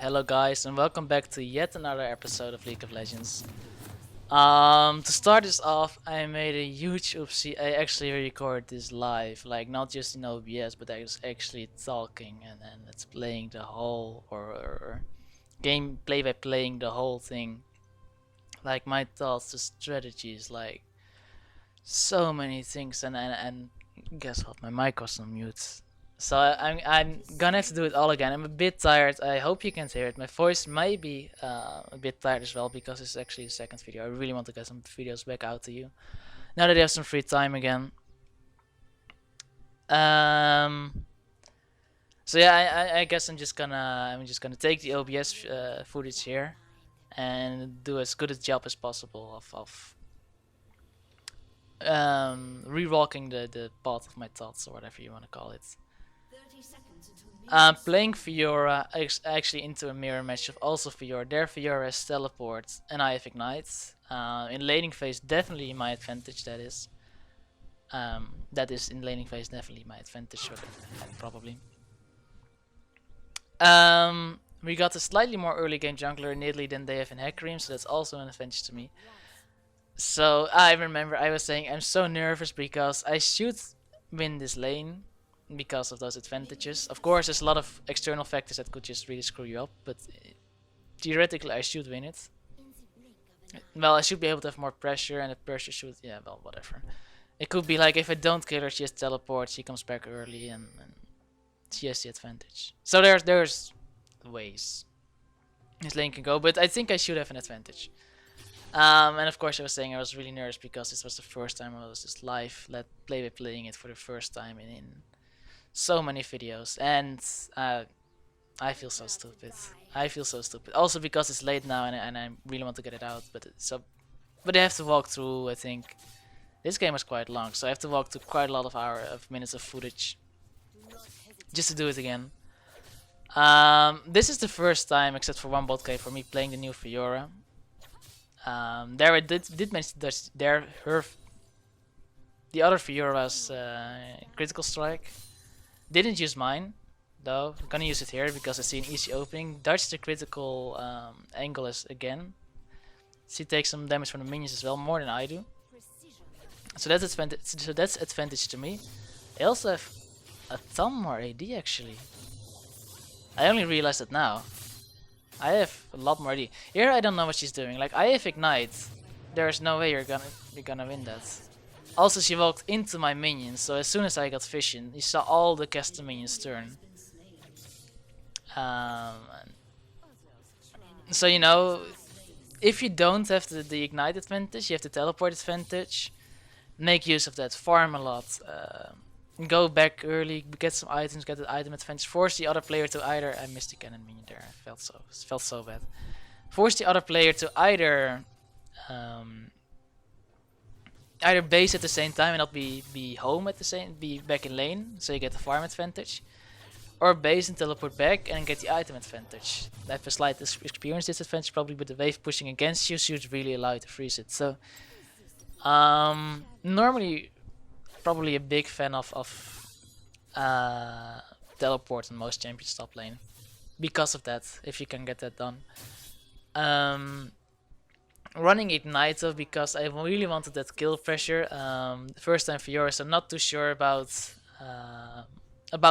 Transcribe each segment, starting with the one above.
Hello guys and welcome back to yet another episode of League of Legends. To start this off, I made a huge oopsie. I actually recorded this live, like not just in OBS, but I was actually talking and it's playing the whole or gameplay by playing the whole thing. Like my thoughts, the strategies, like so many things, and guess what? My mic was on mute. So I'm gonna have to do it all again. I'm a bit tired. I hope you can hear it. My voice may be a bit tired as well because it's actually the second video. I really want to get some videos back out to you now that I have some free time again. Um. So yeah, I guess I'm just gonna take the OBS footage here and do as good a job as possible of rewalking the path of my thoughts or whatever you want to call it. Playing Fiora actually into a mirror match of also Fiora. Their Fiora has teleport and I have ignite. In laning phase, definitely my advantage. That is in laning phase definitely my advantage. Probably. We got a slightly more early game jungler in Italy than they have in Hecarim, so that's also an advantage to me. So I remember I was saying I'm so nervous because I should win this lane because of those advantages. Of course, there's a lot of external factors that could just really screw you up, but theoretically I should win it. Well, I should be able to have more pressure, and the pressure should, yeah, well, whatever. It could be like if I don't kill her, she just teleports, she comes back early, and she has the advantage. So there's ways this lane can go, but I think I should have an advantage. And of course, I was saying I was really nervous because this was the first time I was just live playing it for the first time in so many videos, and I feel so stupid. I feel so stupid. Also because it's late now and I really want to get it out, but I have to walk through. I think this game is quite long, so I have to walk through quite a lot of minutes of footage just to do it again. This is the first time, except for one bot game, for me playing the new Fiora. There I did mention that the other Fiora was critical strike. Didn't use mine though. I'm gonna use it here because I see an easy opening. Dodge the critical angle is again. She takes some damage from the minions as well, more than I do. So that's advantage. So that's advantage to me. I also have a ton more AD actually. I only realized that now. I have a lot more AD. Here I don't know what she's doing. Like I have ignite. There's no way you're gonna win that. Also she walked into my minions, so as soon as I got vision, you saw all the caster minions turn. So you know, if you don't have the ignite advantage, you have the teleport advantage. Make use of that. Farm a lot. Go back early, get some items, get the item advantage. Force the other player to either. I missed the cannon minion there. I felt so bad. Force the other player to either base at the same time and not be home at the same, be back in lane, so you get the farm advantage, or base and teleport back and get the item advantage. I have a slight experience disadvantage probably, but the wave pushing against you should really allow you to freeze it. So normally probably a big fan of teleport in most champions top lane because of that, if you can get that done. Running ignite though because I really wanted that kill pressure. First time for Fiora, so I'm not too sure about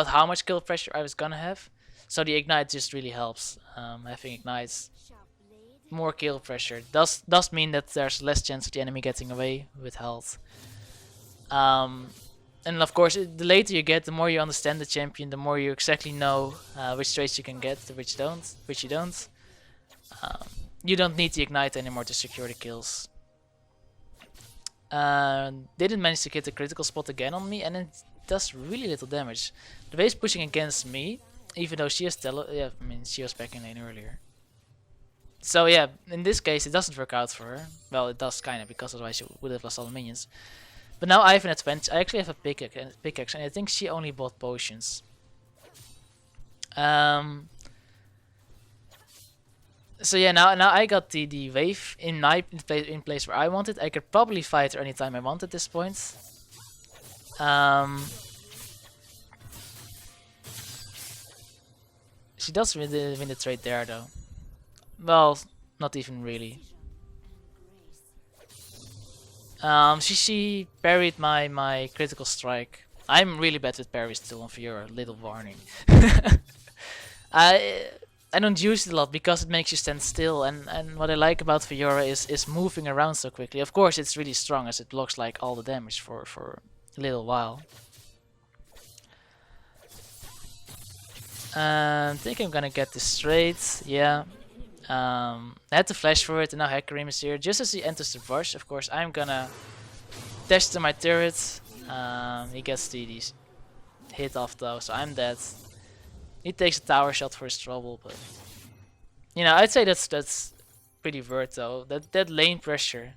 how much kill pressure I was gonna have. So the ignite just really helps. Having ignites more kill pressure does mean that there's less chance of the enemy getting away with health. And of course, the later you get, the more you understand the champion, the more you exactly know which traits you can get, which you don't. You don't need the ignite anymore to secure the kills. Didn't manage to get the critical spot again on me, and it does really little damage. The wave's pushing against me, even though she has yeah, I mean she was back in lane earlier. So yeah, in this case it doesn't work out for her. Well, it does kinda, because otherwise she would have lost all the minions. But now I have an advantage. I actually have a pickaxe, and I think she only bought potions. So yeah, now I got the wave in place where I wanted. I could probably fight her anytime I want at this point. She does win the trade there though. Well, not even really. She parried my critical strike. I'm really bad with parries too on Fiora, little warning. I I don't use it a lot because it makes you stand still, and what I like about Fiora is moving around so quickly. Of course it's really strong as it blocks like all the damage for a little while. I think I'm gonna get this straight, yeah. I had to flash for it and now Hecarim is here. Just as he enters the rush, of course I'm gonna dash to my turret. He gets the hit off though, so I'm dead. He takes a tower shot for his trouble, but you know, I'd say that's pretty worth though. That lane pressure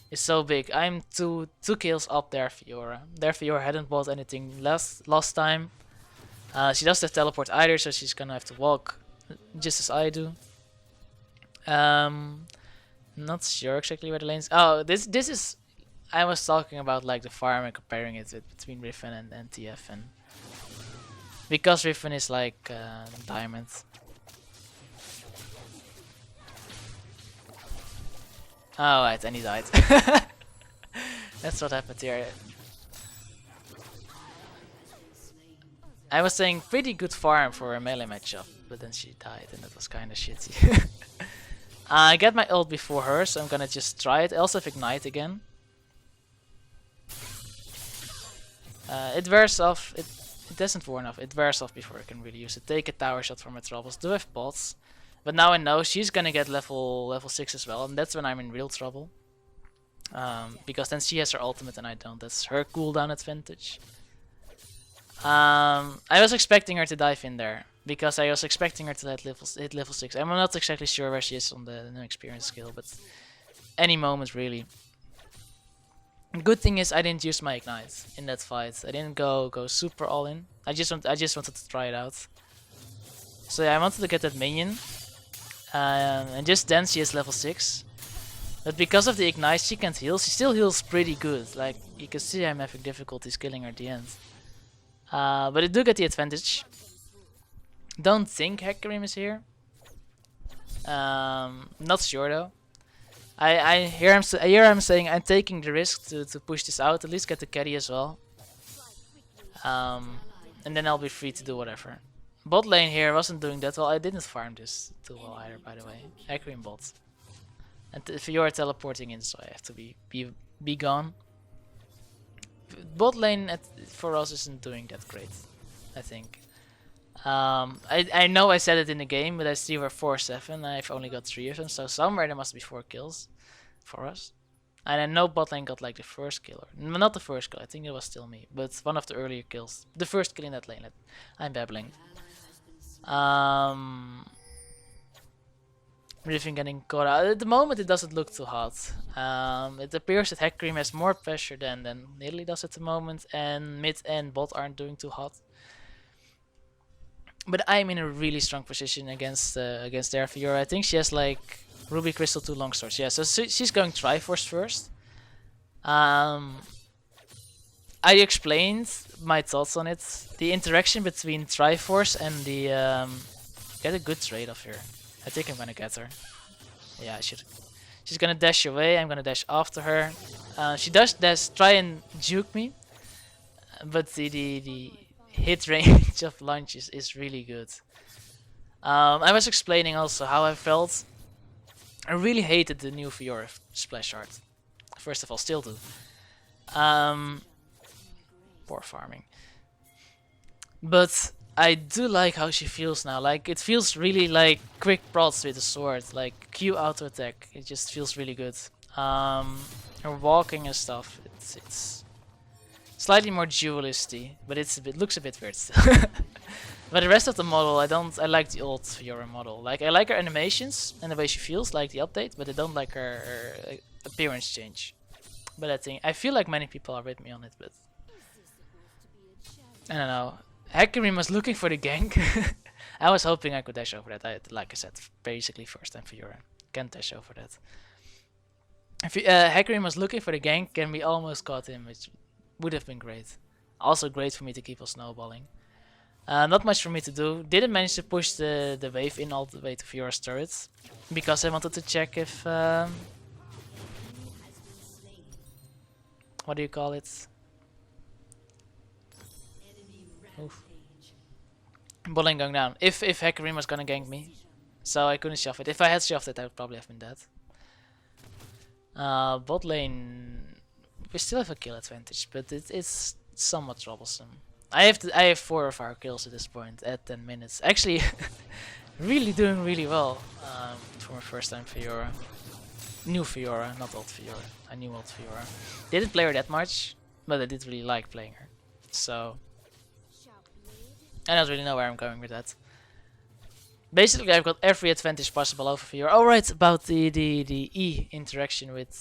is so big. I'm two kills up there, Fiora. There Fiora hadn't bought anything last time. She doesn't have teleport either, so she's gonna have to walk just as I do. Not sure exactly where the lanes. Oh, this is. I was talking about like the farm and comparing it between Riven and TF, and because Riven is like diamond. Oh right, and he died. That's what happened here. I was saying pretty good farm for a melee matchup, but then she died and that was kinda shitty. I get my ult before her, so I'm gonna just try it. I also have Ignite again. It wears off, it doesn't wear off, it wears off before I can really use it. Take a tower shot for my troubles. Do have pots, but now I know she's gonna get level 6 as well, and that's when I'm in real trouble. Because then she has her ultimate and I don't. That's her cooldown advantage. I was expecting her to dive in there because I was expecting her to hit level 6. I'm not exactly sure where she is on the new experience scale, but any moment really. Good thing is I didn't use my ignite in that fight. I didn't go super all in. I just wanted to try it out. So yeah, I wanted to get that minion, and just then she is level 6. But because of the ignite, she can't heal. She still heals pretty good. Like you can see, I'm having difficulties killing her at the end. But I do get the advantage. Don't think Hecarim is here. Not sure though. I hear him saying I'm taking the risk to push this out, at least get the carry as well. And then I'll be free to do whatever. Bot lane here wasn't doing that well. I didn't farm this too well either, by the way. Hecarim bot. And Fiora teleporting in, so I have to be gone. Bot lane for us isn't doing that great, I think. I know I said it in the game, but I see we're 4-7. I've only got 3 of them, so somewhere there must be 4 kills for us. And I know bot lane got like the first kill, or not the first kill. I think it was still me, but one of the earlier kills, the first kill in that lane. I'm babbling. Riven getting caught out. At the moment, it doesn't look too hot. It appears that Hecarim has more pressure than Nidalee does at the moment, and mid and bot aren't doing too hot. But I'm in a really strong position against their Fiora. I think she has like Ruby Crystal 2 longswords. Yeah, so she's going Triforce first. I explained my thoughts on it. The interaction between Triforce and the get a good trade off here. I think I'm gonna get her. Yeah, I should. She's gonna dash away. I'm gonna dash after her. She does try and juke me, but the hit range of launch is really good. I was explaining also how I felt. I really hated the new Fiora splash art. First of all, still do. Poor farming. But I do like how she feels now. Like it feels really like quick prods with the sword, like Q auto attack. It just feels really good. Her walking and stuff. It's slightly more dualisty, but it looks a bit weird still. But the rest of the model, I like the old Fiora model. Like I like her animations and the way she feels, like the update, but I don't like her appearance change. But I feel like many people are with me on it, but I don't know. Hecarim was looking for the gank. I was hoping I could dash over that. Like I said, basically first time Fiora. Can't dash over that. Hecarim was looking for the gank and we almost caught him, which would have been great. Also great for me to keep on snowballing. Not much for me to do. Didn't manage to push the wave in all the way to Fiora's turret. Because I wanted to check if... what do you call it? Oof. Bot lane going down. If Hecarim was gonna gank me. So I couldn't shove it. If I had shoved it, I would probably have been dead. Bot lane... We still have a kill advantage, but it's somewhat troublesome. I have 4 of our kills at this point at 10 minutes. Actually, really doing really well for my first time Fiora. New Fiora, not old Fiora. I knew old Fiora. Didn't play her that much, but I did really like playing her. So I don't really know where I'm going with that. Basically, I've got every advantage possible over Fiora. Oh right, about the E interaction with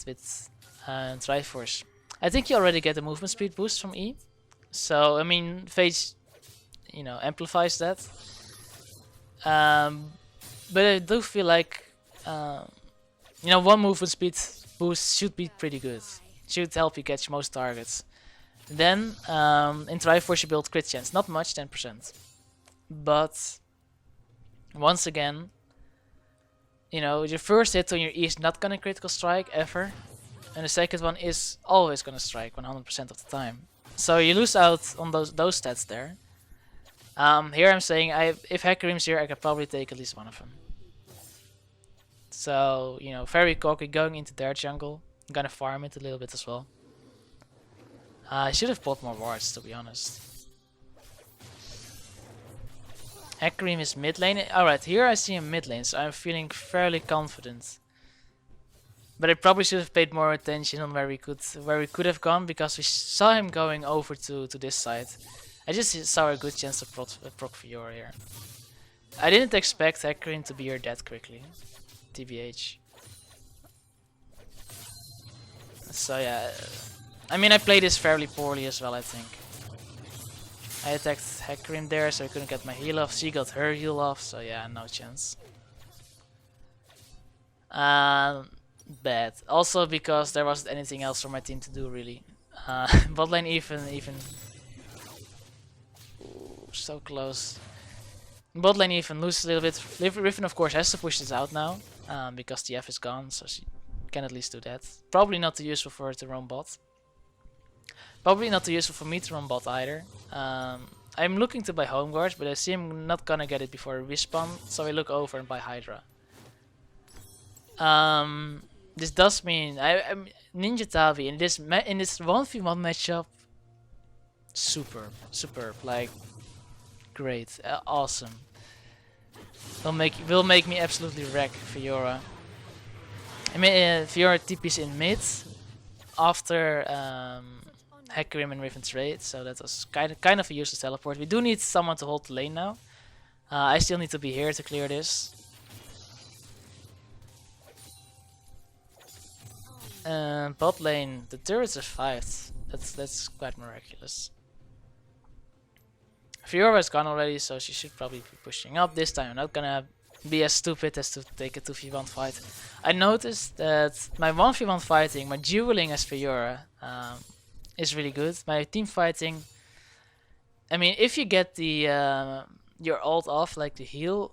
Triforce. I think you already get a movement speed boost from E. So I mean, Phage, you know, amplifies that. But I do feel like, you know, one movement speed boost should be pretty good. Should help you catch most targets. Then in Triforce you build crit chance, not much, 10%. But once again, you know, your first hit on your E is not gonna critical strike ever, and the second one is always gonna strike 100% of the time. So you lose out on those stats there. Here I'm saying if Hecarim's here, I could probably take at least one of them. So, you know, very cocky going into their jungle. I'm gonna farm it a little bit as well. I should have bought more wards, to be honest. Hecarim is mid lane. Alright, here I see him mid lane, so I'm feeling fairly confident. But I probably should have paid more attention on where we could have gone, because we saw him going over to this side. I just saw a good chance to proc Fiora here. I didn't expect Hecarim to be here that quickly. TBH. So yeah, I mean, I played this fairly poorly as well, I think. I attacked Hecarim there, so I couldn't get my heal off. She got her heal off, so yeah, no chance. Bad. Also because there wasn't anything else for my team to do, really. Bot lane even. Ooh, so close. Bot lane even loses a little bit. Riven, of course, has to push this out now, because the F is gone, so she can at least do that. Probably not too useful for her to roam bot. Probably not too useful for me to roam bot either. I'm looking to buy home guards, but I see I'm not gonna get it before I respawn, so I look over and buy Hydra. This does mean I'm Ninja Tavi in this 1v1 matchup. Superb, like great, awesome. Will make me absolutely wreck Fiora. I mean, Fiora TP's in mid after Hecarim and Riven trade, so that was kind of a useless teleport. We do need someone to hold the lane now. I still need to be here to clear this. Bot lane, the turret survived. That's quite miraculous. Fiora is gone already, so she should probably be pushing up. This time I'm not gonna be as stupid as to take a 2v1 fight. I noticed that my 1v1 fighting, my dueling as Fiora, is really good. My team fighting, I mean, if you get the your ult off, like the heal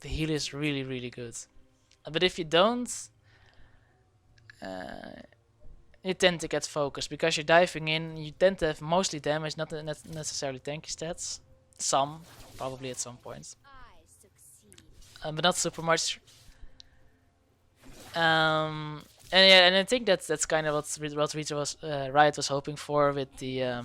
is really good. But if you don't, you tend to get focused because you're diving in. You tend to have mostly damage, not necessarily tanky stats. Some, probably at some point, but not super much. And yeah, and I think that's kind of what Riot was hoping for with the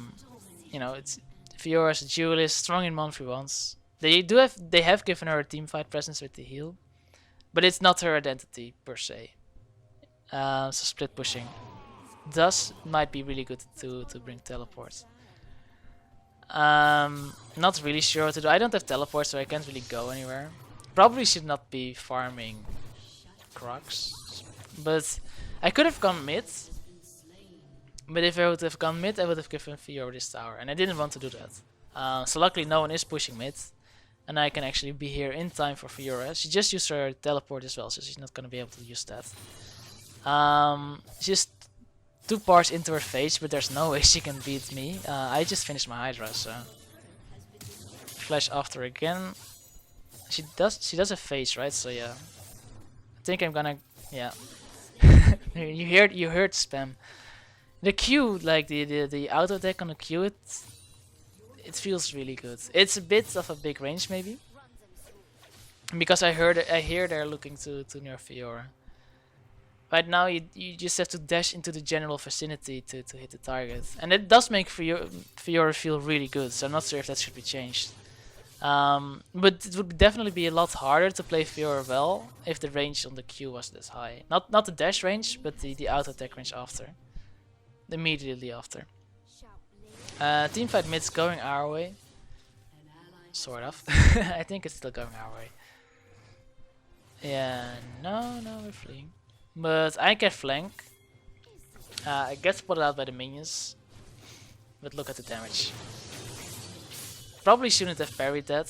you know, it's Fiora's a duelist, strong in 1v1s. They have given her a teamfight presence with the heal, but it's not her identity per se. So split pushing might be really good to bring teleports. Not really sure what to do. I don't have teleports, so I can't really go anywhere. Probably should not be farming Crocs, but I could have gone mid. But if I would have gone mid, I would have given Fiora this tower, and I didn't want to do that. So luckily no one is pushing mid, and I can actually be here in time for Fiora. She just used her teleport as well, so she's not gonna be able to use that. Just 2 parts into her face, but there's no way she can beat me. I just finished my Hydra, so flash after again. She does a phase, right? So yeah. I think I'm gonna, yeah. you heard spam. The Q, like the auto deck on the Q, it feels really good. It's a bit of a big range maybe. Because I hear they're looking to nerf Fiora. Right now you just have to dash into the general vicinity to hit the target. And it does make Fiora feel really good, so I'm not sure if that should be changed. But it would definitely be a lot harder to play Fiora well if the range on the Q was this high. Not the dash range, but the auto attack range after. Immediately after. Teamfight mid's going our way. Sort of. I think it's still going our way. Yeah, no, we're fleeing. But I can flank. I get spotted out by the minions. But look at the damage. Probably shouldn't have parried that.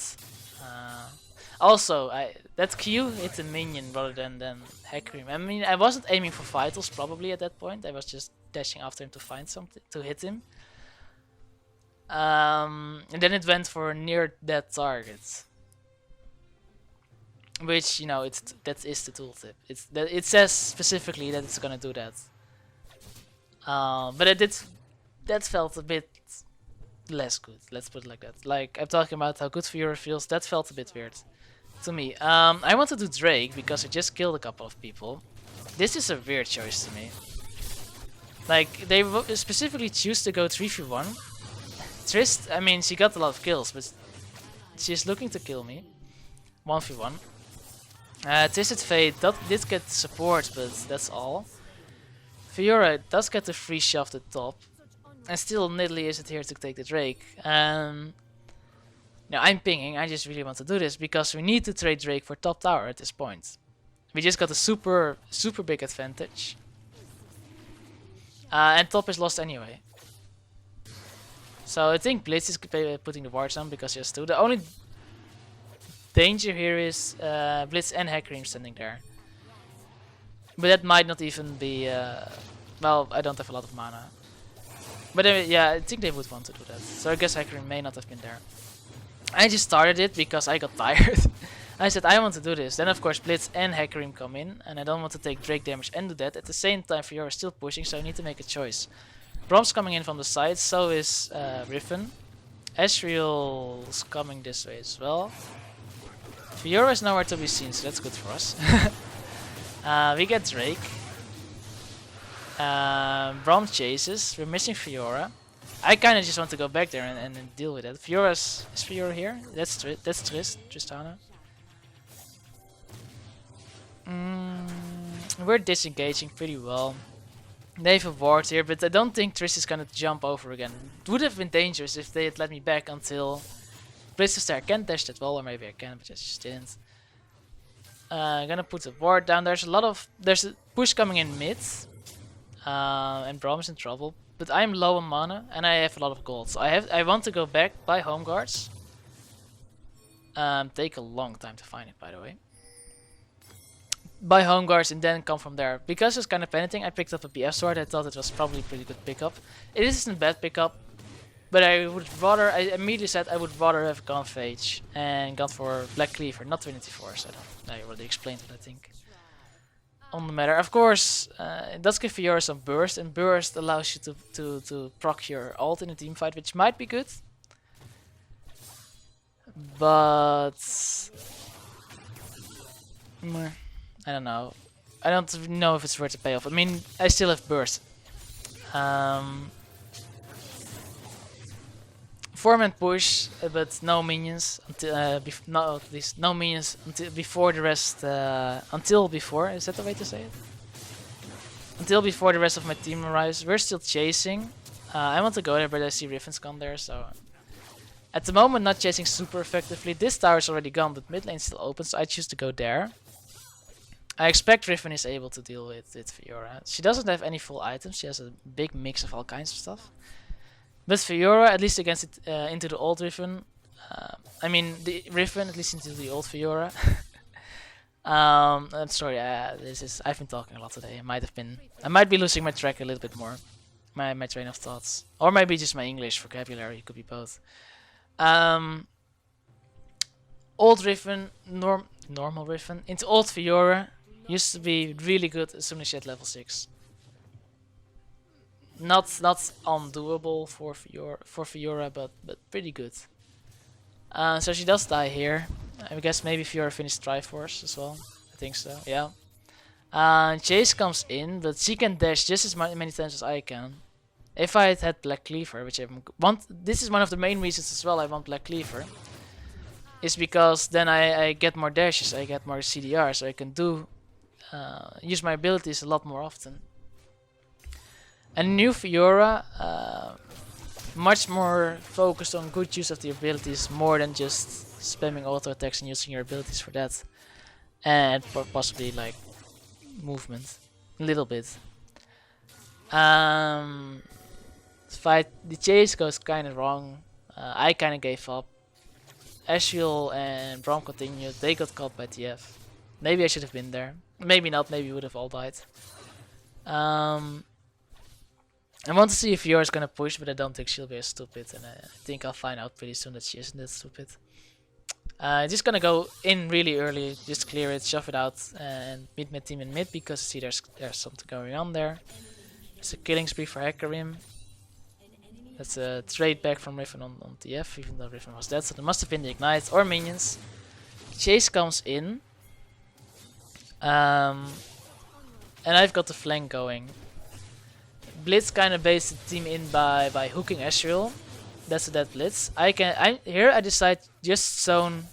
Also, that Q hit a minion rather than Hecarim. I mean, I wasn't aiming for vitals probably at that point. I was just dashing after him to find something, to hit him. And then it went for near dead target. Which, you know, that is the tooltip. It says specifically that it's gonna do that. But that felt a bit less good. Let's put it like that. Like, I'm talking about how good Fiora feels. That felt a bit weird to me. I want to do Drake because I just killed a couple of people. This is a weird choice to me. Like, they specifically choose to go 3v1. Trist, I mean, she got a lot of kills, but she's looking to kill me. 1v1. Twisted Fate did get support, but that's all. Fiora does get the free shove at the top. And still Nidalee isn't here to take the Drake. Now I'm pinging, I just really want to do this because we need to trade Drake for top tower at this point. We just got a super big advantage. And top is lost anyway. So I think Blitz is putting the wards on because he has 2. The only danger here is Blitz and Hecarim standing there. But that might not even be... well, I don't have a lot of mana. But yeah, I think they would want to do that. So I guess Hecarim may not have been there. I just started it because I got tired. I said I want to do this. Then of course Blitz and Hecarim come in. And I don't want to take Drake damage and do that. At the same time Fiora is still pushing, so I need to make a choice. Brom's coming in from the side, so is Riven. Ezreal's coming this way as well. Fiora is nowhere to be seen, so that's good for us. We get Drake. Brom chases. We're missing Fiora. I kind of just want to go back there and deal with it. Is Fiora here? That's Tristana. We're disengaging pretty well. They have a ward here, but I don't think Triss is gonna jump over again. It would have been dangerous if they had let me back until Blitz was there. I can't dash that wall, or maybe I can, but I just didn't. I'm gonna put a ward down. There's a push coming in mid. And Brom's in trouble. But I'm low on mana and I have a lot of gold. So I want to go back, buy home guards. Take a long time to find it, by the way. Buy home guards and then come from there. Because it's kind of panicking, I picked up a BF sword. I thought it was probably a pretty good pickup. It isn't a bad pickup, but I immediately said I would rather have gone Phage and gone for Black Cleaver, not Trinity Force. I already explained what I think on the matter. Of course, it does give Fiora some burst, and burst allows you to proc your ult in a team fight, which might be good. But I don't know. I don't know if it's worth the payoff. I mean, I still have burst. 4-man push, but no minions until no, at least no minions until before the rest. Until before, is that the way to say it? Until before the rest of my team arrives. We're still chasing. I want to go there, but I see Riven's gone there, so at the moment not chasing super effectively. This tower is already gone, but mid lane's still open, so I choose to go there. I expect Riven is able to deal with Fiora. She doesn't have any full items. She has a big mix of all kinds of stuff. But Fiora, at least against it, into the old Riven, I mean the Riven, at least into the old Fiora. I'm sorry, I've been talking a lot today. I might be losing my track a little bit more, my train of thoughts, or maybe just my English vocabulary. It could be both. old Riven, normal Riven, into old Fiora used to be really good as soon as you hit level 6. Not undoable for Fiora, but pretty good. So she does die here. I guess maybe Fiora finished Triforce as well. I think so. Yeah. Chase comes in, but she can dash just as many times as I can. If I had Black Cleaver, which I want, this is one of the main reasons as well I want Black Cleaver. Is because then I get more dashes, I get more CDR, so I can use my abilities a lot more often. And new Fiora, much more focused on good use of the abilities more than just spamming auto attacks and using your abilities for that. And possibly like movement, a little bit. The chase goes kind of wrong. I kind of gave up. Ashiel and Braum continued. They got caught by TF. Maybe I should have been there. Maybe not. Maybe we would have all died. I want to see if Fiora's gonna push, but I don't think she'll be as stupid, and I think I'll find out pretty soon that she isn't that stupid. Just gonna go in really early, just clear it, shove it out, and meet my team in mid because I see there's something going on there. It's a killing spree for Hecarim. That's a trade back from Riven on TF, even though Riven was dead, so there must have been the Ignite or minions. Chase comes in. And I've got the flank going. Blitz kind of based the team in by hooking Asriel. That's a dead Blitz. Here I decide just zone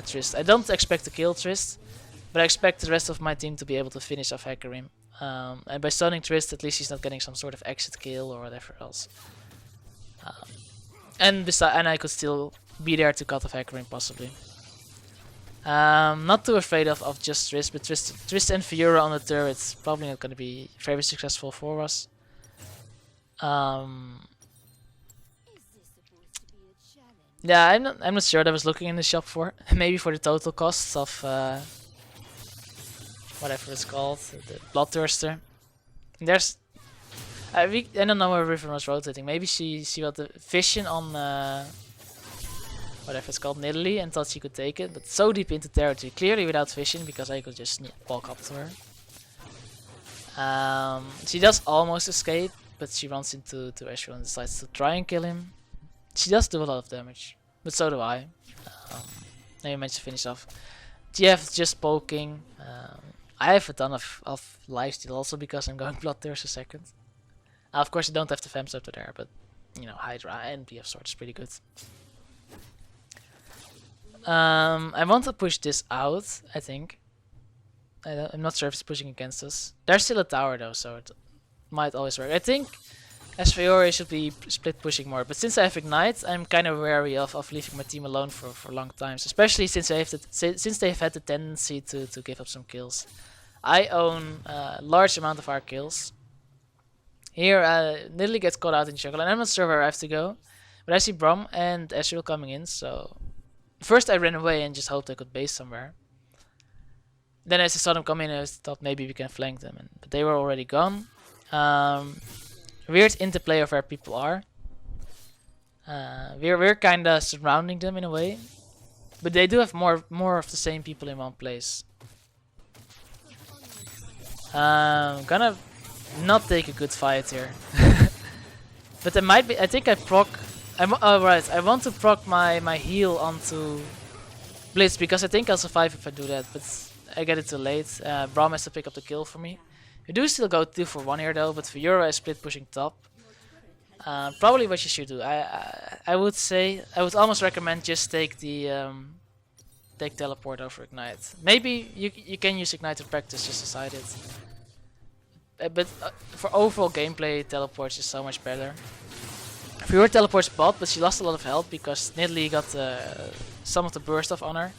Trist. I don't expect to kill Trist, but I expect the rest of my team to be able to finish off Hecarim. And by zoning Trist, at least he's not getting some sort of exit kill or whatever else. And I could still be there to cut off Hecarim possibly. Not too afraid of just Trist, but Trist and Fiora on the turret's probably not going to be very successful for us. Yeah, I'm not sure what I was looking in the shop for. Maybe for the total costs of whatever it's called, the Bloodthirster. There's I don't know where Riven was rotating. Maybe she got the vision on whatever it's called, Nidalee, and thought she could take it, but so deep into territory, clearly without vision, because I could just walk up to her. She does almost escape, but she runs into Asriel and decides to try and kill him. She does do a lot of damage, but so do I. Now you managed to finish off. TF is just poking. I have a ton of lifesteal also because I'm going Bloodthirster second. Of course I don't have the Femmes up there, but you know, Hydra and BF Sword is pretty good. I want to push this out, I think. I'm not sure if it's pushing against us. There's still a tower though, so it might always work. I think as Fiora should be split pushing more, but since I have Ignite, I'm kind of wary of leaving my team alone for long times, especially since they've had the tendency to give up some kills. I own a large amount of our kills. Here, Nidalee gets caught out in jungle, and I'm not sure where I have to go. But I see Braum and Asriel coming in, so... First I ran away and just hoped I could base somewhere. Then as I saw them come in, I thought maybe we can flank them, but they were already gone. Weird interplay of where people are. We're kinda surrounding them in a way. But they do have more of the same people in one place. Gonna not take a good fight here. But there might be. I think I proc. Oh right, I want to proc my heal onto Blitz because I think I'll survive if I do that. But I get it too late. Braum has to pick up the kill for me. We do still go 2 for 1 here though, but Fiora is split pushing top. Probably what you should do. I would say I would almost recommend just take the take teleport over Ignite. Maybe you can use Ignite in practice just decide it. But for overall gameplay, teleports is so much better. Fiora teleports bot, but she lost a lot of health because Nidalee got some of the burst off on her.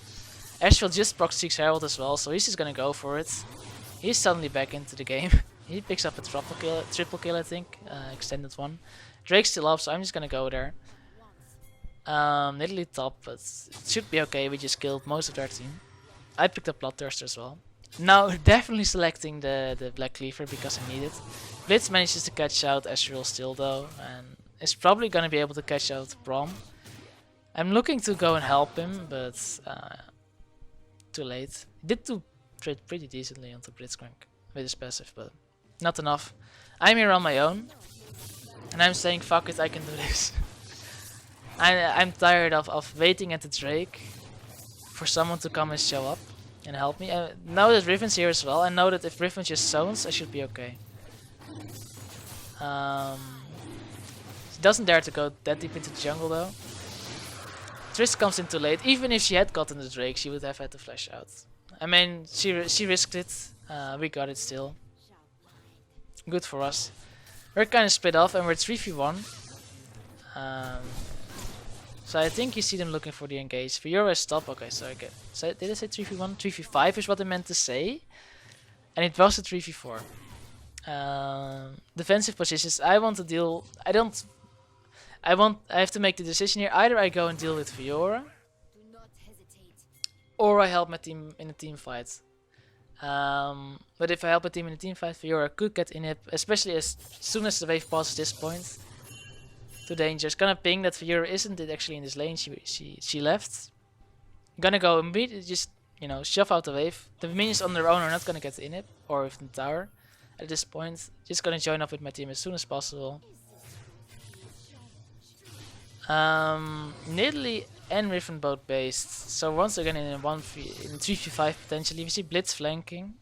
Asriel just proc 6 Herald as well, so he's just gonna go for it. He's suddenly back into the game. He picks up a triple kill I think, extended one. Drake's still up, so I'm just gonna go there. Nidalee top, but it should be okay, we just killed most of their team. I picked up Bloodthirster as well. Now definitely selecting the Black Cleaver because I need it. Blitz manages to catch out Asriel still though, and is probably gonna be able to catch out Braum. I'm looking to go and help him, but too late. He did do trade pretty decently onto Blitzcrank with his passive, but not enough. I'm here on my own, and I'm saying fuck it, I can do this. I'm tired of waiting at the Drake for someone to come and show up and help me. Now that Riven's here as well, I know that if Riven just zones, I should be okay. She doesn't dare to go that deep into the jungle though. Triss comes in too late. Even if she had gotten the Drake, she would have had to flash out. I mean, she risked it. We got it still. Good for us. We're kind of split off and we're 3v1. So I think you see them looking for the engage. Fiora stop. Okay, so I get. So did I say 3v1? 3v5 is what I meant to say. And it was a 3v4. Defensive positions. I want to deal. I have to make the decision here. Either I go and deal with Fiora, or I help my team in a team fight. But if I help a team in a team fight, Fiora could get inhib, especially as soon as the wave passes this point. Too dangerous. Gonna ping that Fiora isn't actually in this lane. She left. Gonna go immediately, just shove out the wave. The minions on their own are not gonna get the inhib or with the tower at this point. Just gonna join up with my team as soon as possible. Nidalee and Riven both based. So once again in a 3v5 potentially, we see Blitz flanking.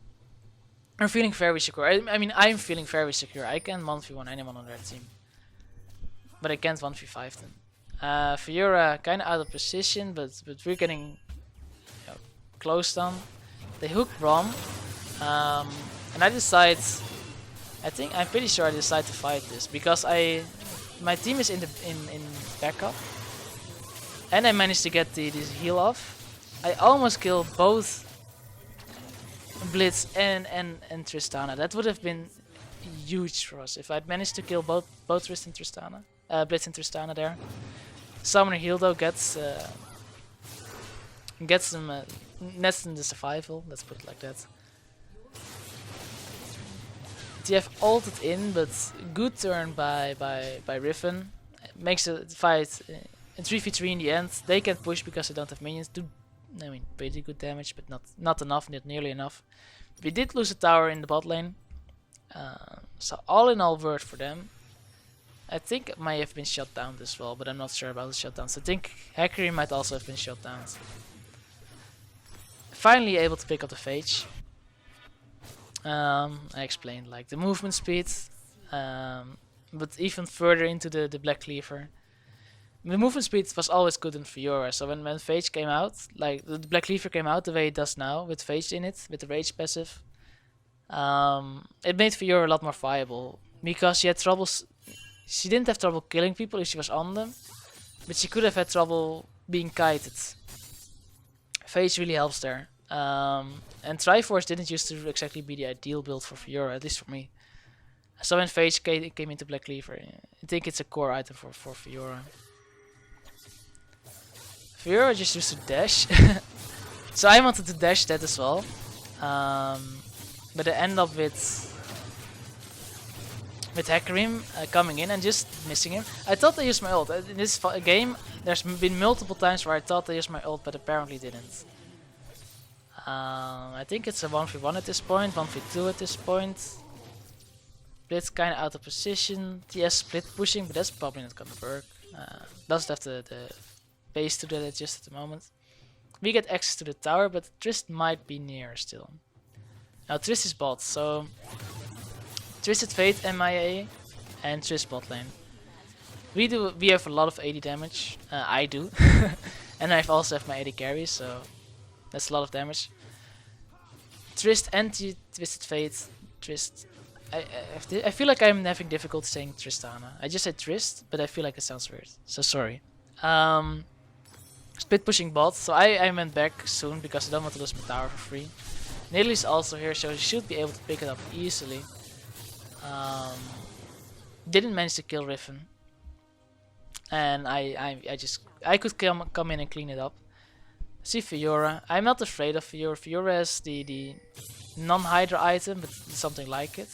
I'm feeling very secure. I mean, I'm feeling very secure. I can 1v1 anyone on their team. But I can't 1v5 them. Fiora kind of out of position, but we're getting closed on. They hook Braum. And I'm pretty sure I decide to fight this because my team is in backup, and I managed to get this heal off. I almost killed both Blitz and Tristana. That would have been huge for us if I'd managed to kill both Blitz and Tristana there. Summoner heal though gets them nets in the survival. Let's put it like that. TF ulted in, but good turn by Riven. Makes the fight in 3v3 in the end. They can push because they don't have minions. Do pretty good damage, but not enough, not nearly enough. We did lose a tower in the bot lane. So all in all, word for them. I think it might have been shut down as well, but I'm not sure about the shutdowns. I think Hackery might also have been shut down. Finally able to pick up the Phage. I explained like the movement speed, but even further into the Black Cleaver. The movement speed was always good in Fiora, so when Phage came out, like the Black Cleaver came out the way it does now, with Phage in it, with the Rage passive, it made Fiora a lot more viable, because she had troubles. She didn't have trouble killing people if she was on them, but she could have had trouble being kited. Phage really helps there. And Triforce didn't used to exactly be the ideal build for Fiora, at least for me. So when Phage came into Black Cleaver, I think it's a core item for Fiora. Fiora just used to dash. So I wanted to dash that as well. But I end up with Hackerim coming in and just missing him. I thought I used my ult. In this game, there's been multiple times where I thought I used my ult, but apparently didn't. I think it's a 1v1 at this point, 1v2 at this point. Blitz kind of out of position. TS split pushing, but that's probably not gonna work. Doesn't have the base to do that just at the moment. We get access to the tower, but Trist might be near still. Now Trist is bot, so Twisted Fate MIA and Trist bot lane. We have a lot of 80 damage. I do, and I also have my 80 carry, so that's a lot of damage. Trist and Twisted Fate. Trist. I feel like I'm having difficulty saying Tristana. I just said Trist, but I feel like it sounds weird. So sorry. Split pushing bot. So I went back soon because I don't want to lose my tower for free. Nidalee's also here, so she should be able to pick it up easily. Didn't manage to kill Riven, and I could come in and clean it up. See Fiora. I'm not afraid of Fiora. Fiora has the non-Hydra item, but something like it.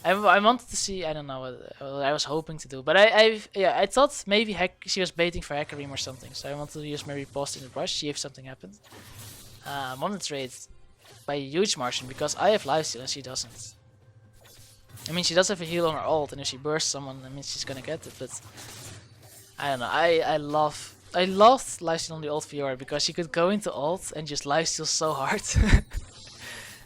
I wanted to see. I don't know what I was hoping to do, but I thought maybe she was baiting for Hecarim or something. So I wanted to use my riposte in the brush, see if something happened. I'm on the trade by a huge margin because I have lifesteal and she doesn't. I mean, she does have a heal on her ult, and if she bursts someone, I mean, she's gonna get it. But I don't know. I loved lifesteal on the ult Fiora because she could go into ult and just lifesteal so hard.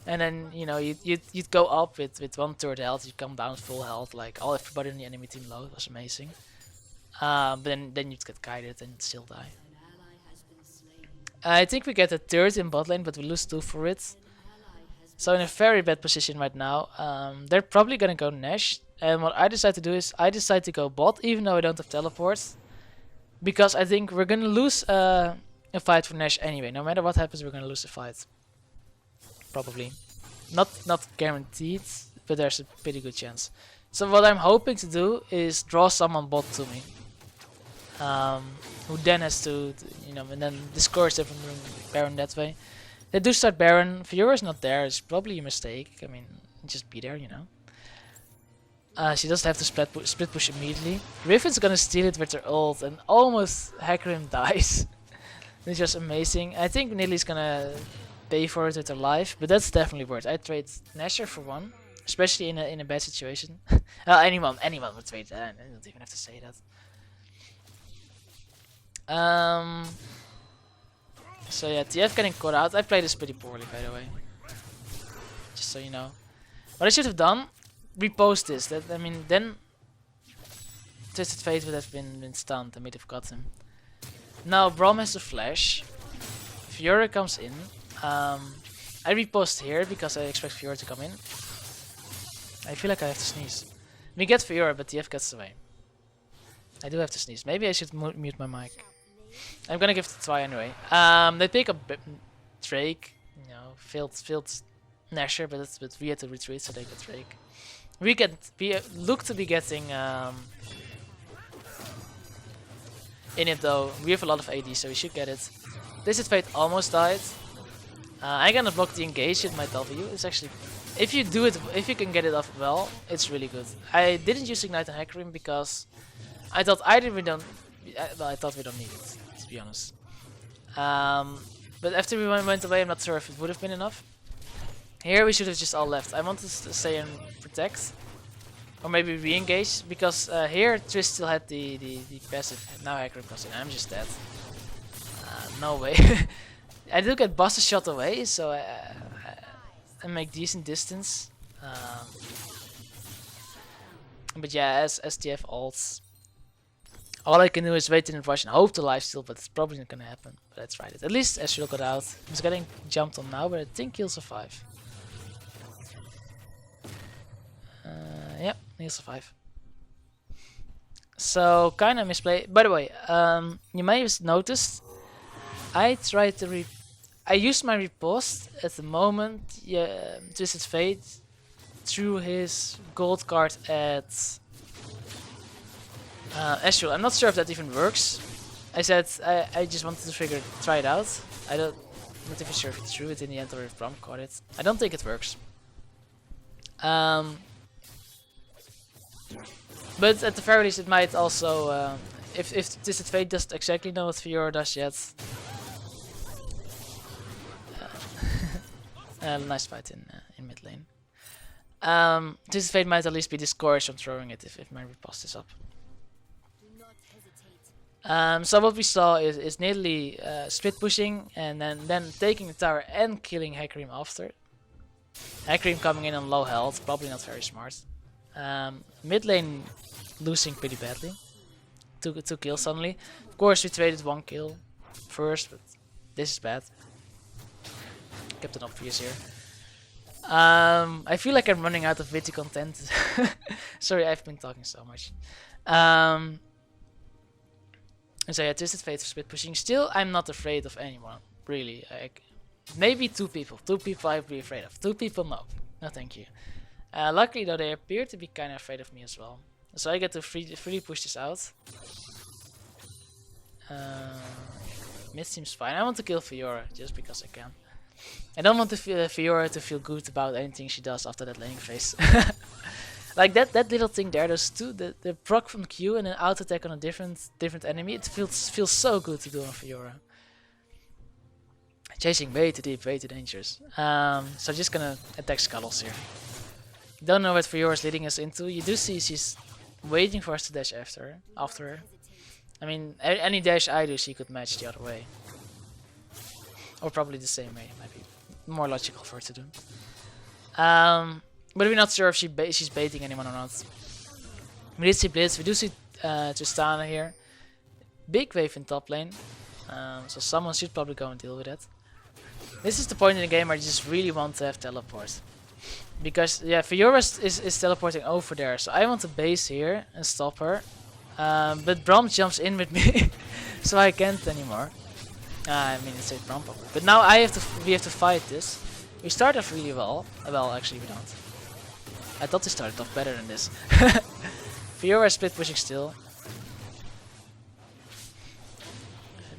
And then, you know, you'd go up with 1/3 health, you come down full health, like all everybody in the enemy team low. It was amazing. But then you'd get guided and still die. I think we get a third in bot lane, but we lose 2 for it. So in a very bad position right now. They're probably gonna go Nash, and what I decide to do is I decide to go bot, even though I don't have teleport, because I think we're gonna lose a fight for Nash anyway. No matter what happens, we're gonna lose the fight. Probably. Not guaranteed, but there's a pretty good chance. So what I'm hoping to do is draw someone bot to me. Who then has to, you know, and then discourage them from doing Baron that way. They do start Baron. Fiora's not there. It's probably a mistake. I mean, just be there, you know. She doesn't have to split push immediately. Riffin's gonna steal it with her ult and almost Hecarim dies. It's just amazing. I think Nidalee's gonna pay for it with her life, but that's definitely worth it. I'd trade Nasher for one, especially in a bad situation. Anyone would trade that. I don't even have to say that. So yeah, TF getting caught out. I played this pretty poorly, by the way. Just so you know. What I should have done, repost this. That, I mean, then Twisted Fate would have been stunned and we'd have got him. Now Braum has a flash. Fiora comes in. I repost here because I expect Fiora to come in. I feel like I have to sneeze. We get Fiora, but TF gets away. I do have to sneeze. Maybe I should mute my mic. I'm gonna give it a try anyway. They pick up Drake. You know, failed Nasher, but we had to retreat, so they get Drake. We look to be getting in it though. We have a lot of AD, so we should get it. This is Fate almost died. I'm gonna block the engage with my W. It's actually, if you can get it off well, it's really good. I didn't use Ignite on Hecarim because I thought we don't need it, to be honest. But after we went away, I'm not sure if it would have been enough. Here we should have just all left. I wanted to stay and protect, or maybe re-engage, because here Triss still had the passive. Now Hecarim comes in. I'm just dead. No way. I do get Buster shot away, so I make decent distance. But yeah, as STF ults, all I can do is wait in the rush and hope to lifesteal, but it's probably not gonna happen. But let's try it. At least Ezreal got out. He's getting jumped on now, but I think he'll survive. Yep, he'll survive. So kinda misplay. By the way, you may have noticed I tried to I used my riposte at the moment. Yeah, Twisted Fate threw his gold card at Ezreal. I'm not sure if that even works. I said I just wanted to try it out. I'm not even sure if he threw it in the end or if Braum caught it. I don't think it works. But at the very least, it might also, if Twisted Fate doesn't exactly know what Fiora does yet. Nice fight in mid lane. Twisted Fate might at least be discouraged from throwing it if my riposte is up. So what we saw is Nidalee split pushing and then taking the tower and killing Hecarim after. Hecarim coming in on low health, probably not very smart. Mid lane losing pretty badly. Two kills suddenly. Of course we traded 1 kill first, but this is bad. Captain Obvious here. I feel like I'm running out of witty content. Sorry, I've been talking so much. And so yeah, Twisted Fate for split pushing. Still, I'm not afraid of anyone, really. Maybe 2 people. 2 people I'd be afraid of. 2 people, no. No, thank you. Luckily, though, they appear to be kind of afraid of me as well. So I get to freely push this out. Mid seems fine. I want to kill Fiora just because I can. I don't want Fiora to feel good about anything she does after that laning phase. Like that little thing there, those two, the proc from Q and an auto attack on a different enemy. It feels so good to do on Fiora. Chasing way too deep, way too dangerous. So just gonna attack Scuttles here. Don't know what Fiora is leading us into. You do see she's waiting for us to dash after her. I mean, any dash I do, she could match the other way. Or probably the same way, might be more logical for her to do. But we're not sure if she's baiting anyone or not. We did see Blitz, we do see Tristana here. Big wave in top lane. So someone should probably go and deal with that. This is the point in the game where you just really want to have teleport. Because, yeah, Fiora is teleporting over there. So I want to base here and stop her. But Braum jumps in with me. So I can't anymore. I mean, it's a Braum probably. But now we have to fight this. We start off really well. Well, actually we don't. I thought we started off better than this. Fiora is split pushing still.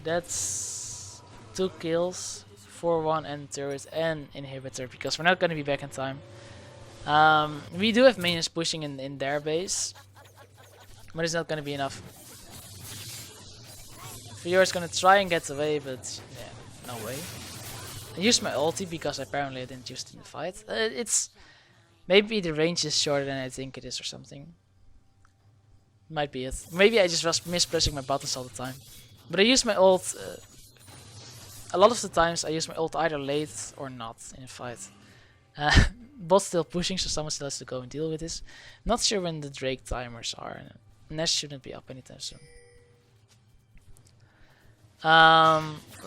That's 2 kills. 4-1 and turret and inhibitor, because we're not going to be back in time. We do have minions pushing in their base, but it's not going to be enough. Fiora's going to try and get away, but yeah, no way. I used my ulti because apparently I didn't use it in the fight. It's maybe the range is shorter than I think it is or something. Might be it. Maybe I just was mispressing my buttons all the time. But I used my ult. A lot of the times I use my ult either late or not in a fight. Bot's still pushing, so someone still has to go and deal with this. Not sure when the Drake timers are. Nest shouldn't be up anytime soon.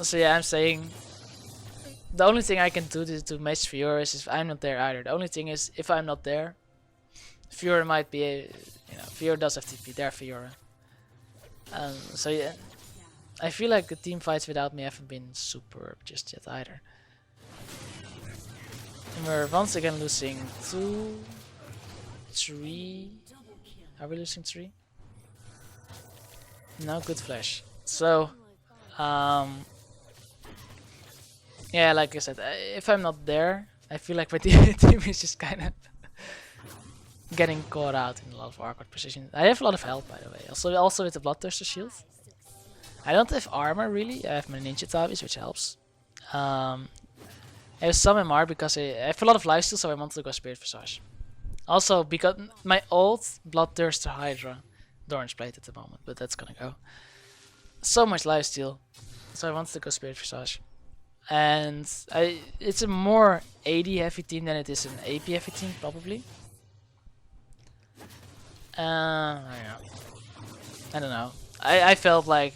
So yeah, I'm saying the only thing I can do to match Fiora is if I'm not there either. The only thing is if I'm not there, Fiora might be, Fiora does have TP there, Fiora. So yeah. I feel like the team fights without me haven't been superb just yet either. And we're once again losing 2, 3. Are we losing 3? No, good flash. So, yeah, like I said, if I'm not there, I feel like my team is just kind of getting caught out in a lot of awkward positions. I have a lot of health, by the way. Also with the Bloodthirster shield. I don't have armor really. I have my ninja tabis, which helps. I have some MR because I have a lot of lifesteal, so I wanted to go Spirit Visage. Also, because my ult, Bloodthirster Hydra, Doran's Blade at the moment, but that's gonna go. So much lifesteal, so I wanted to go Spirit Visage. And it's a more AD heavy team than it is an AP heavy team, probably. I don't know. I felt like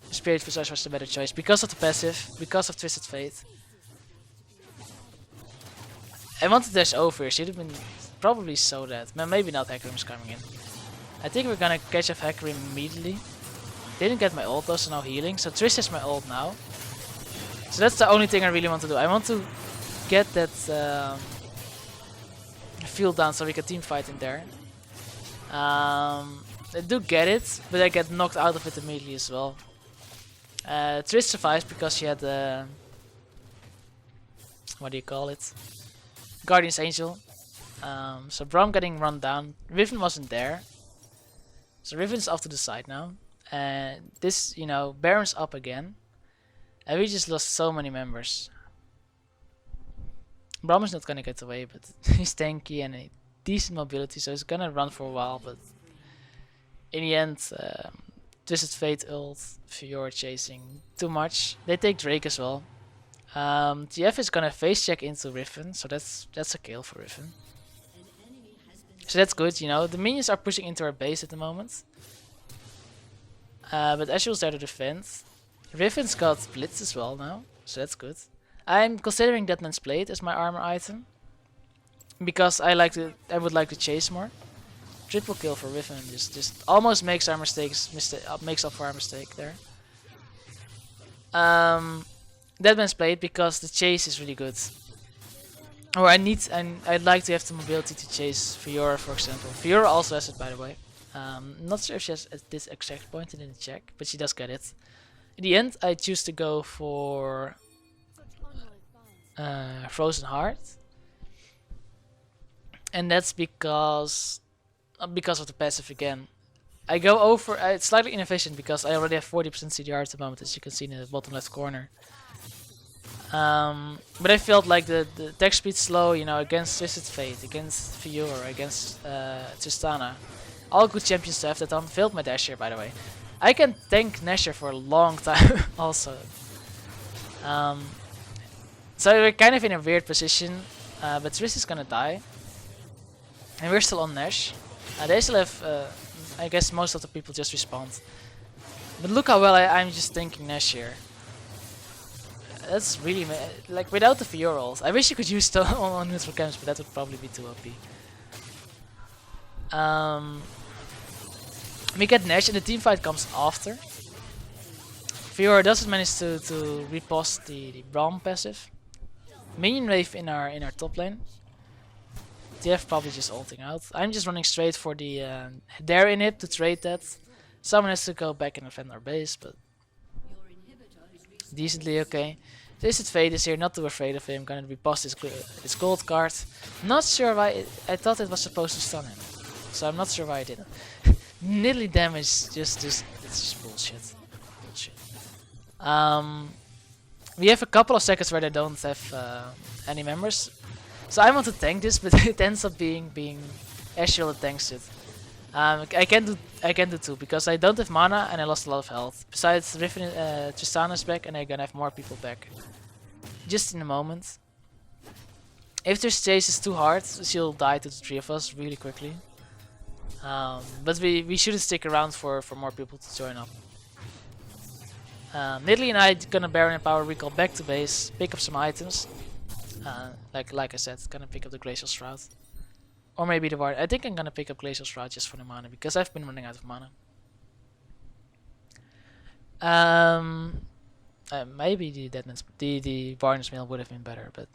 Spirit Visage was the better choice because of the passive, because of Twisted Fate. I wanted to dash over, should have been probably so that. Maybe not, Hecarim's coming in. I think we're gonna catch off Hecarim immediately. Didn't get my ult though, so no healing. So Trish has my ult now. So that's the only thing I really want to do. I want to get that field down so we can team fight in there. I do get it, but I get knocked out of it immediately as well. Trish survives because she had what do you call it? Guardian's Angel. So Braum getting run down. Riven wasn't there. So Riven's off to the side now. And this, Baron's up again. And we just lost so many members. Braum is not gonna get away, but he's tanky and a decent mobility, so he's gonna run for a while, but in the end, Twisted Fate ult, Fiora chasing too much. They take Drake as well. TF is gonna face check into Riven, so that's a kill for Riven. So that's good, The minions are pushing into our base at the moment. But Ashel's there to defend. Riven's got Blitz as well now, so that's good. I'm considering Deadman's Blade as my armor item because I would like to chase more. Triple kill for Riven just almost makes our makes up for our mistake there. Deadman's Blade because the chase is really good. Or I'd like to have the mobility to chase Fiora, for example. Fiora also has it, by the way. Not sure if she has at this exact point, I didn't check, but she does get it. In the end, I choose to go for Frozen Heart. and that's because of the passive again. I go over. It's slightly inefficient because I already have 40% CDR at the moment, as you can see in the bottom left corner. But I felt like the attack speed slow, you know, against Twisted Fate, against Fiora, against Tristana. All good champions to have that on. Failed my dash here, by the way. I can tank Nashor for a long time also. Um, so we're kind of in a weird position, but Triss is gonna die. And we're still on Nash. They still have, I guess most of the people just respawned. But look how well I'm just tanking Nash here. That's really, like, without the Fiora ult. I wish you could use stone on neutral camps, but that would probably be too OP. We get Nash and the team fight comes after. Fiora doesn't manage to repost the Braum passive. Minion wave in our top lane. TF probably just ulting out. I'm just running straight for the dare inhib to trade that. Someone has to go back and defend our base, but decently okay. Twisted Fate is here, not too afraid of him. Gonna repost his gold card. Not sure why. I thought it was supposed to stun him, so I'm not sure why I didn't. Niddly damage, just it's just bullshit. We have a couple of seconds where they don't have any members, so I want to tank this, but it ends up being Ashiel that tanks it. I can do two because I don't have mana and I lost a lot of health. Besides, Riven, Tristana's back and I'm gonna have more people back. Just in a moment. If this chase is too hard, she'll die to the three of us really quickly. But we shouldn't stick around for more people to join up. Nidalee and I gonna Baron and Power Recall back to base, pick up some items. Like I said, gonna pick up the Glacial Shroud. Or maybe the Ward. I think I'm gonna pick up Glacial Shroud just for the mana because I've been running out of mana. Maybe the Varnish Mail would have been better, but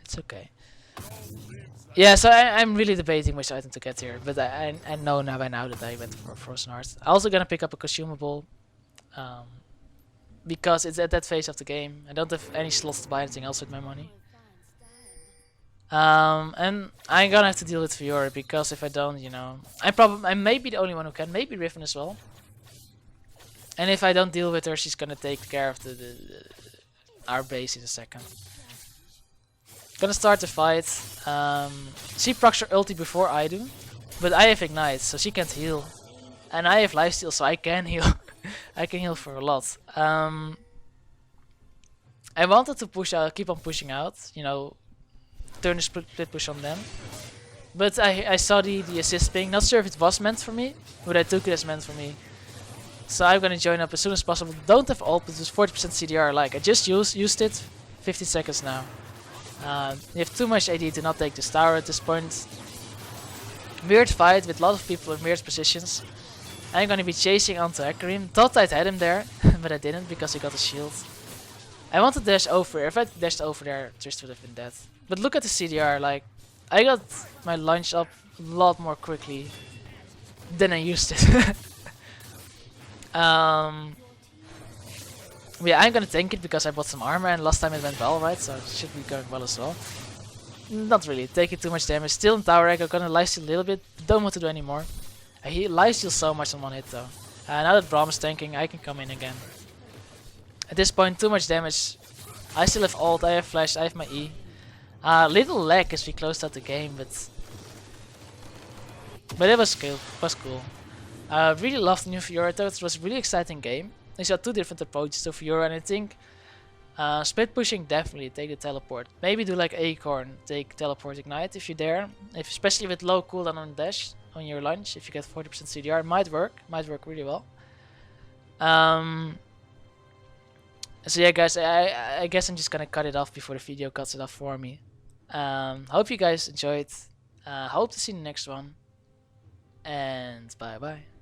it's okay. Yeah, so I'm really debating which item to get here, but I know now by now that I went for Frozen Heart. I'm also gonna pick up a consumable, because it's at that phase of the game. I don't have any slots to buy anything else with my money. And I'm gonna have to deal with Fiora because if I don't, you know, I may be the only one who can. Maybe Riven as well. And if I don't deal with her, she's gonna take care of our base in a second. Gonna start the fight. She procs her ulti before I do, but I have ignite, so she can't heal, and I have lifesteal, so I can heal. I can heal for a lot. I wanted to push out, keep on pushing out, you know, turn the split push on them. But I saw the assist ping. Not sure if it was meant for me, but I took it as meant for me. So I'm gonna join up as soon as possible. Don't have ult, but it's 40% CDR. Like I just used it. 50 seconds now. You have too much AD to not take this tower at this point. Weird fight with a lot of people in weird positions. I'm gonna be chasing onto Hecarim. Thought I'd had him there, but I didn't because he got a shield. I want to dash over. If I dashed over there, Trish would have been dead. But look at the CDR. Like I got my lunge up a lot more quickly than I used it. Yeah, I'm gonna tank it because I bought some armor and last time it went well, right? So it should be going well as well. Not really, taking too much damage. Still in tower egg, I'm gonna lifesteal a little bit. Don't want to do anymore. He lifesteals so much on one hit though. Now that Braum is tanking, I can come in again. At this point, too much damage. I still have ult, I have flash, I have my E. Little lag as we closed out the game, but it was cool. Really loved the new Fiora. I thought it was a really exciting game. They got two different approaches to Fiora, and I think split pushing definitely take the teleport. Maybe do like Acorn, take teleport ignite if you dare. Especially with low cooldown on dash on your launch, if you get 40% CDR, it might work really well. So yeah, guys, I guess I'm just gonna cut it off before the video cuts it off for me. Hope you guys enjoyed. Hope to see you in the next one, and bye bye.